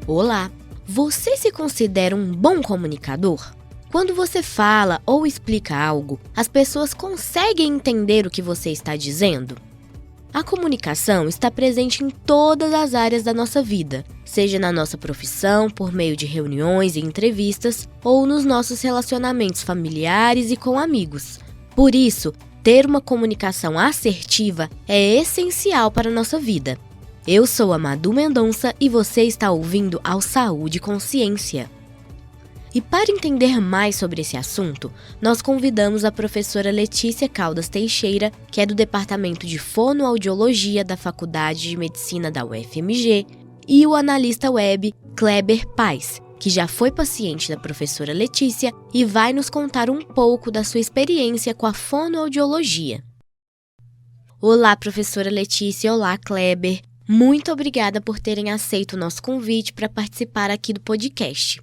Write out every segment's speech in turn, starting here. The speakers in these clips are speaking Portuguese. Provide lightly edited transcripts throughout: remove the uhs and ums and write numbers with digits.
Olá! Você se considera um bom comunicador? Quando você fala ou explica algo, as pessoas conseguem entender o que você está dizendo? A comunicação está presente em todas as áreas da nossa vida, seja na nossa profissão, por meio de reuniões e entrevistas, ou nos nossos relacionamentos familiares e com amigos. Por isso, ter uma comunicação assertiva é essencial para a nossa vida. Eu sou a Madu Mendonça e você está ouvindo ao Saúde e Consciência. E para entender mais sobre esse assunto, nós convidamos a professora Letícia Caldas Teixeira, que é do Departamento de Fonoaudiologia da Faculdade de Medicina da UFMG, e o analista web Kleber Paes, que já foi paciente da professora Letícia e vai nos contar um pouco da sua experiência com a fonoaudiologia. Olá, professora Letícia. Olá, Kleber. Muito obrigada por terem aceito o nosso convite para participar aqui do podcast.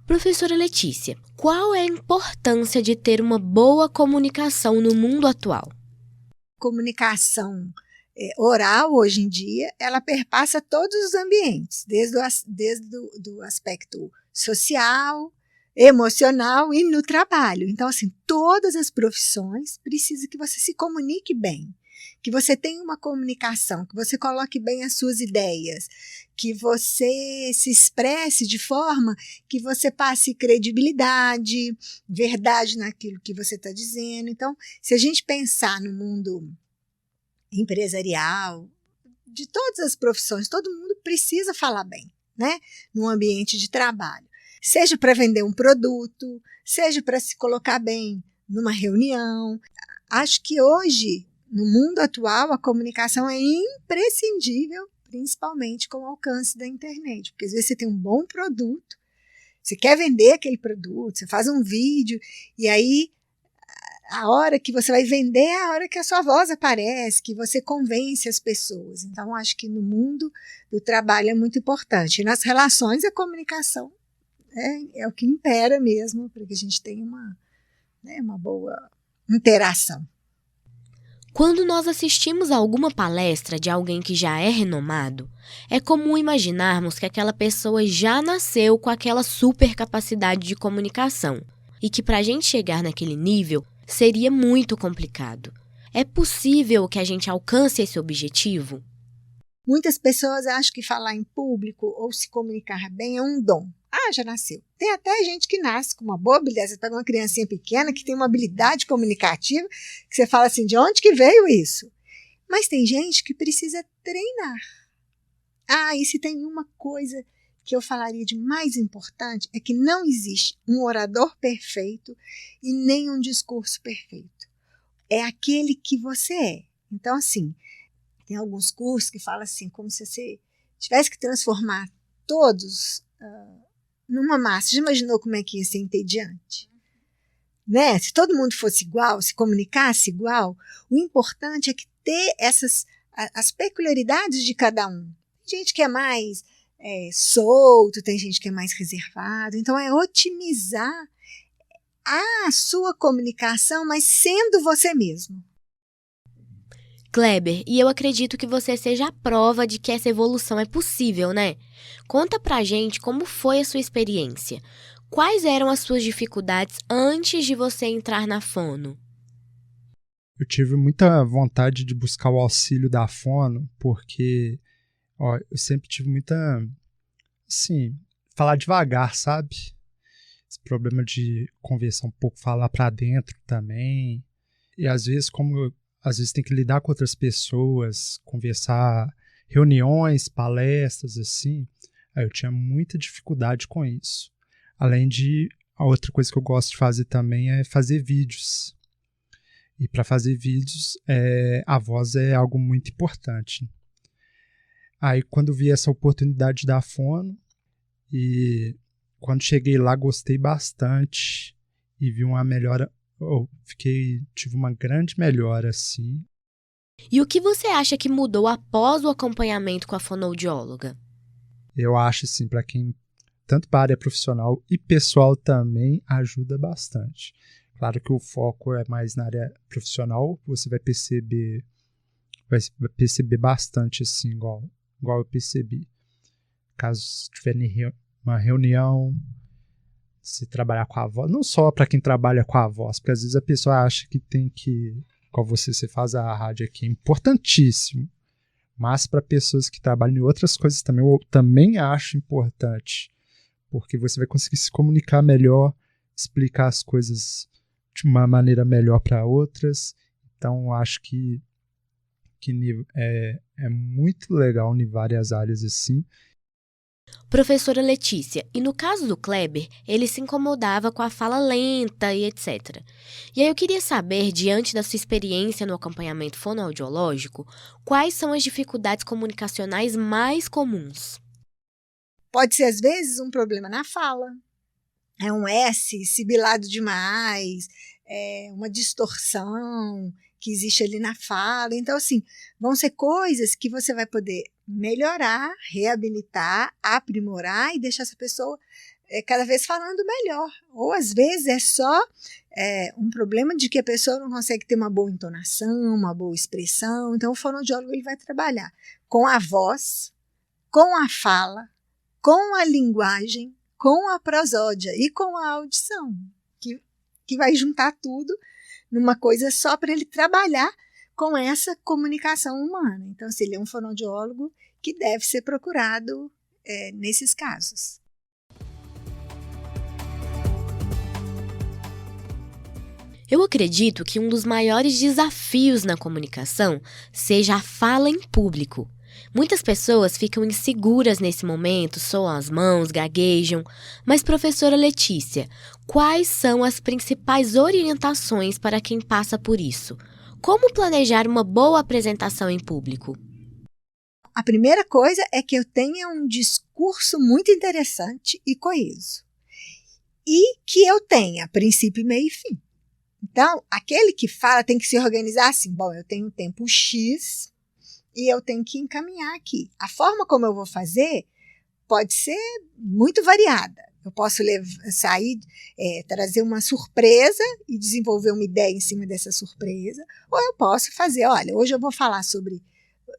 Professora Letícia, qual é a importância de ter uma boa comunicação no mundo atual? Comunicação oral, hoje em dia, ela perpassa todos os ambientes, desde o aspecto social, emocional e no trabalho. Então, assim, todas as profissões precisam que você se comunique bem, que você tenha uma comunicação, que você coloque bem as suas ideias, que você se expresse de forma que você passe credibilidade, verdade naquilo que você está dizendo. Então, se a gente pensar no mundo empresarial, de todas as profissões, todo mundo precisa falar bem, né? No ambiente de trabalho. Seja para vender um produto, seja para se colocar bem numa reunião. Acho que hoje, no mundo atual, a comunicação é imprescindível, principalmente com o alcance da internet. Porque às vezes você tem um bom produto, você quer vender aquele produto, você faz um vídeo, e aí a hora que você vai vender é a hora que a sua voz aparece, que você convence as pessoas. Então, acho que no mundo do trabalho é muito importante. E nas relações, a comunicação é o que impera mesmo, para que a gente tenha uma boa interação. Quando nós assistimos a alguma palestra de alguém que já é renomado, é comum imaginarmos que aquela pessoa já nasceu com aquela super capacidade de comunicação e que para a gente chegar naquele nível seria muito complicado. É possível que a gente alcance esse objetivo? Muitas pessoas acham que falar em público ou se comunicar bem é um dom. Já nasceu. Tem até gente que nasce com uma boa habilidade. Você pega uma criancinha pequena que tem uma habilidade comunicativa, que você fala assim, de onde que veio isso? Mas tem gente que precisa treinar. E se tem uma coisa que eu falaria de mais importante, é que não existe um orador perfeito e nem um discurso perfeito. É aquele que você é. Então, assim, tem alguns cursos que falam assim, como se você tivesse que transformar todos numa massa. Já imaginou como é que ia ser entediante? Né? Se todo mundo fosse igual, se comunicasse igual, o importante é que ter as peculiaridades de cada um. Tem gente que é mais solto, tem gente que é mais reservado. Então, é otimizar a sua comunicação, mas sendo você mesmo. Kleber, e eu acredito que você seja a prova de que essa evolução é possível, né? Conta pra gente como foi a sua experiência. Quais eram as suas dificuldades antes de você entrar na fono? Eu tive muita vontade de buscar o auxílio da fono, porque eu sempre tive muita, assim, falar devagar, sabe? Esse problema de conversar um pouco, falar pra dentro também. E às vezes, tem que lidar com outras pessoas, conversar, reuniões, palestras, assim, aí eu tinha muita dificuldade com isso. Além de, a outra coisa que eu gosto de fazer também é fazer vídeos. E para fazer vídeos, a voz é algo muito importante. Aí quando vi essa oportunidade da fono, e quando cheguei lá gostei bastante e vi uma melhora. Tive uma grande melhora, assim. E o que você acha que mudou após o acompanhamento com a fonoaudióloga? Eu acho, assim, para quem, tanto para a área profissional e pessoal também, ajuda bastante. Claro que o foco é mais na área profissional, você vai perceber bastante, assim, igual eu percebi. caso tiver uma reunião, se trabalhar com a voz, não só para quem trabalha com a voz, porque às vezes a pessoa acha que tem que, igual você faz a rádio aqui, é importantíssimo, mas para pessoas que trabalham em outras coisas também, eu também acho importante, porque você vai conseguir se comunicar melhor, explicar as coisas de uma maneira melhor para outras. Então, acho que é muito legal em várias áreas assim. Professora Letícia, e no caso do Kleber, ele se incomodava com a fala lenta e etc. E aí eu queria saber, diante da sua experiência no acompanhamento fonoaudiológico, quais são as dificuldades comunicacionais mais comuns? Pode ser, às vezes, um problema na fala. É um S sibilado demais, é uma distorção que existe ali na fala. Então, assim, vão ser coisas que você vai poder melhorar, reabilitar, aprimorar e deixar essa pessoa cada vez falando melhor. Ou, às vezes, é só um problema de que a pessoa não consegue ter uma boa entonação, uma boa expressão. Então, o fonoaudiólogo ele vai trabalhar com a voz, com a fala, com a linguagem, com a prosódia e com a audição, que vai juntar tudo numa coisa só para ele trabalhar com essa comunicação humana. Então, ele é um fonoaudiólogo que deve ser procurado nesses casos. Eu acredito que um dos maiores desafios na comunicação seja a fala em público. Muitas pessoas ficam inseguras nesse momento, soam as mãos, gaguejam. Mas, professora Letícia, quais são as principais orientações para quem passa por isso? Como planejar uma boa apresentação em público? A primeira coisa é que eu tenha um discurso muito interessante e coeso. E que eu tenha princípio, meio e fim. Então, aquele que fala tem que se organizar assim. Bom, eu tenho tempo X e eu tenho que encaminhar aqui. A forma como eu vou fazer pode ser muito variada. Eu posso sair, trazer uma surpresa e desenvolver uma ideia em cima dessa surpresa. Ou eu posso fazer, olha, hoje eu vou falar sobre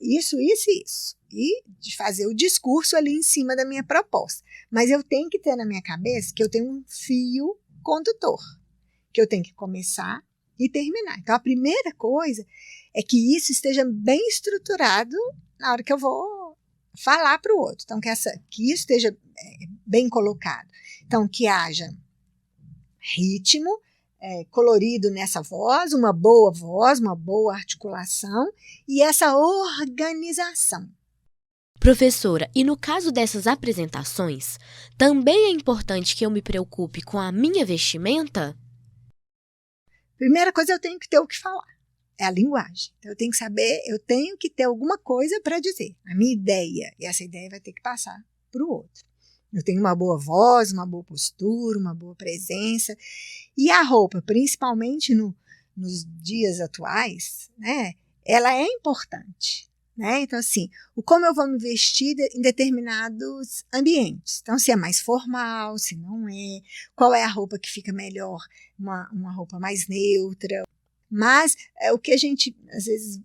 isso, isso e isso. E de fazer o discurso ali em cima da minha proposta. Mas eu tenho que ter na minha cabeça que eu tenho um fio condutor, que eu tenho que começar e terminar. Então, a primeira coisa é que isso esteja bem estruturado na hora que eu vou falar para o outro. Então, que isso esteja bem colocado. Então, que haja ritmo, colorido nessa voz, uma boa articulação e essa organização. Professora, e no caso dessas apresentações, também é importante que eu me preocupe com a minha vestimenta? Primeira coisa, eu tenho que ter o que falar. É a linguagem. Então, eu tenho que saber, eu tenho que ter alguma coisa para dizer. A minha ideia. E essa ideia vai ter que passar para o outro. Eu tenho uma boa voz, uma boa postura, uma boa presença. E a roupa, principalmente nos dias atuais, né, ela é importante. Né? Então, assim, como eu vou me vestir em determinados ambientes. Então, se é mais formal, se não é, qual é a roupa que fica melhor, uma roupa mais neutra. Mas o que a gente, às vezes,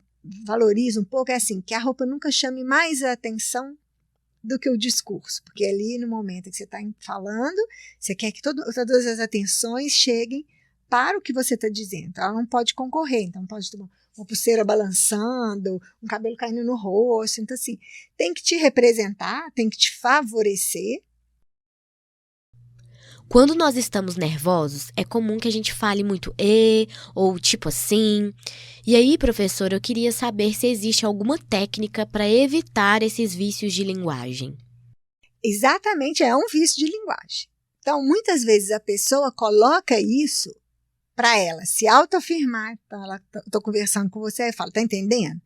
valoriza um pouco é assim, que a roupa nunca chame mais a atenção do que o discurso. Porque ali, no momento que você está falando, você quer que todas as atenções cheguem para o que você está dizendo. Ela não pode concorrer, então não pode ter uma pulseira balançando, um cabelo caindo no rosto. Então, assim, tem que te representar, tem que te favorecer. Quando nós estamos nervosos, é comum que a gente fale muito ou tipo assim. E aí, professora, eu queria saber se existe alguma técnica para evitar esses vícios de linguagem. Exatamente, é um vício de linguagem. Então, muitas vezes a pessoa coloca isso para ela se autoafirmar. Então, estou conversando com você e falo, tá entendendo?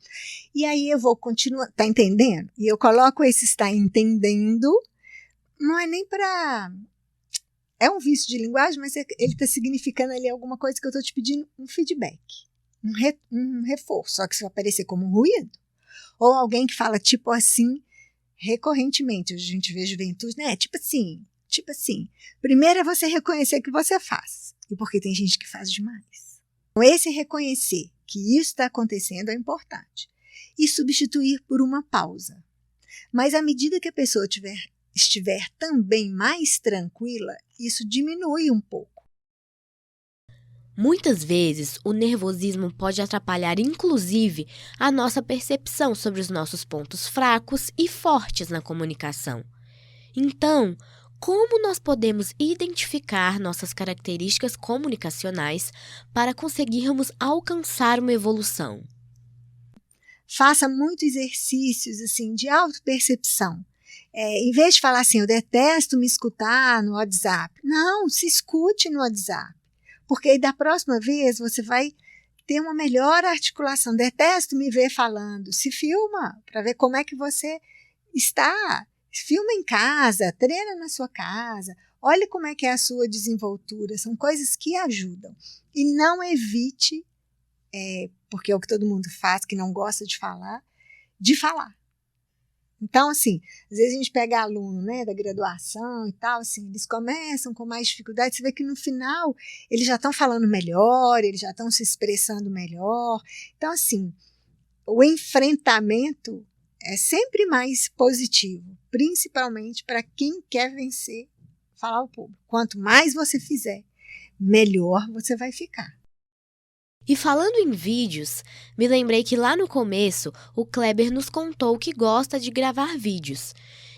E aí eu vou continuar, tá entendendo? E eu coloco esse está entendendo, não é nem para... É um vício de linguagem, mas ele está significando ali alguma coisa que eu estou te pedindo um feedback, um reforço, só que isso vai aparecer como um ruído. Ou alguém que fala tipo assim, recorrentemente. Hoje a gente vê juventude, né? Tipo assim. Primeiro é você reconhecer que você faz, e porque tem gente que faz demais. Então, esse reconhecer que isso está acontecendo é importante. E substituir por uma pausa. Mas à medida que a pessoa estiver estiver também mais tranquila, isso diminui um pouco. Muitas vezes, o nervosismo pode atrapalhar, inclusive, a nossa percepção sobre os nossos pontos fracos e fortes na comunicação. Então, como nós podemos identificar nossas características comunicacionais para conseguirmos alcançar uma evolução? Faça muitos exercícios assim, de autopercepção. Em vez de falar assim, eu detesto me escutar no WhatsApp. Não, se escute no WhatsApp. Porque aí da próxima vez você vai ter uma melhor articulação. Detesto me ver falando. Se filma para ver como é que você está. Filma em casa, treina na sua casa. Olha como é que é a sua desenvoltura. São coisas que ajudam. E não evite, porque é o que todo mundo faz, que não gosta de falar. Então, assim, às vezes a gente pega aluno, né, da graduação e tal, assim, eles começam com mais dificuldade, você vê que no final eles já estão falando melhor, eles já estão se expressando melhor. Então, assim, o enfrentamento é sempre mais positivo, principalmente para quem quer vencer, falar ao público. Quanto mais você fizer, melhor você vai ficar. E falando em vídeos, me lembrei que lá no começo o Kleber nos contou que gosta de gravar vídeos.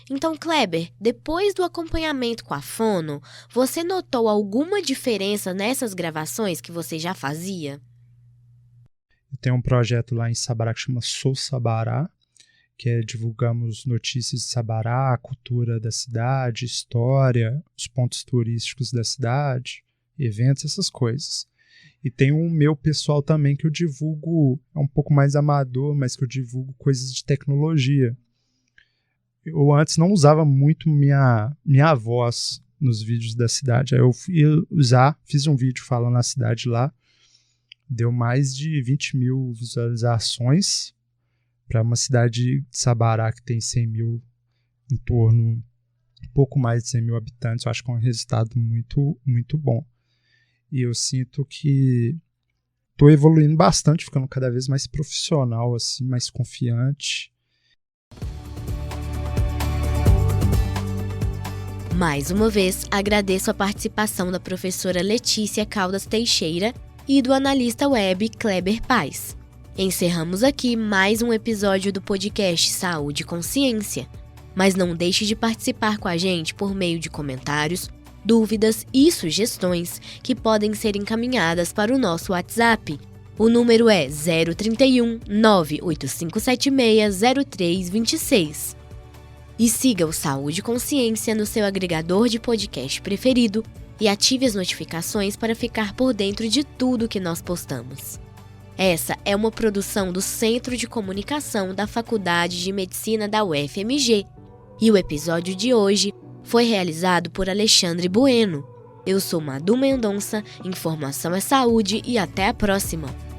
Então, Kleber, depois do acompanhamento com a fono, você notou alguma diferença nessas gravações que você já fazia? Eu tenho um projeto lá em Sabará que chama Sou Sabará, que divulgamos notícias de Sabará, a cultura da cidade, história, os pontos turísticos da cidade, eventos, essas coisas. E tem um meu pessoal também que eu divulgo, é um pouco mais amador, mas que eu divulgo coisas de tecnologia. Eu antes não usava muito minha voz nos vídeos da cidade. Aí eu fiz um vídeo falando na cidade lá, deu mais de 20 mil visualizações para uma cidade de Sabará que tem 100 mil, em torno, um pouco mais de 100 mil habitantes. Eu acho que é um resultado muito, muito bom. E eu sinto que estou evoluindo bastante, ficando cada vez mais profissional, assim, mais confiante. Mais uma vez, agradeço a participação da professora Letícia Caldas Teixeira e do analista web Kleber Paz. Encerramos aqui mais um episódio do podcast Saúde e Consciência. Mas não deixe de participar com a gente por meio de comentários, dúvidas e sugestões que podem ser encaminhadas para o nosso WhatsApp. O número é 031 98576 0326. E siga o Saúde e Consciência no seu agregador de podcast preferido e ative as notificações para ficar por dentro de tudo que nós postamos. Essa é uma produção do Centro de Comunicação da Faculdade de Medicina da UFMG e o episódio de hoje foi realizado por Alexandre Bueno. Eu sou Madu Mendonça, informação é saúde e até a próxima!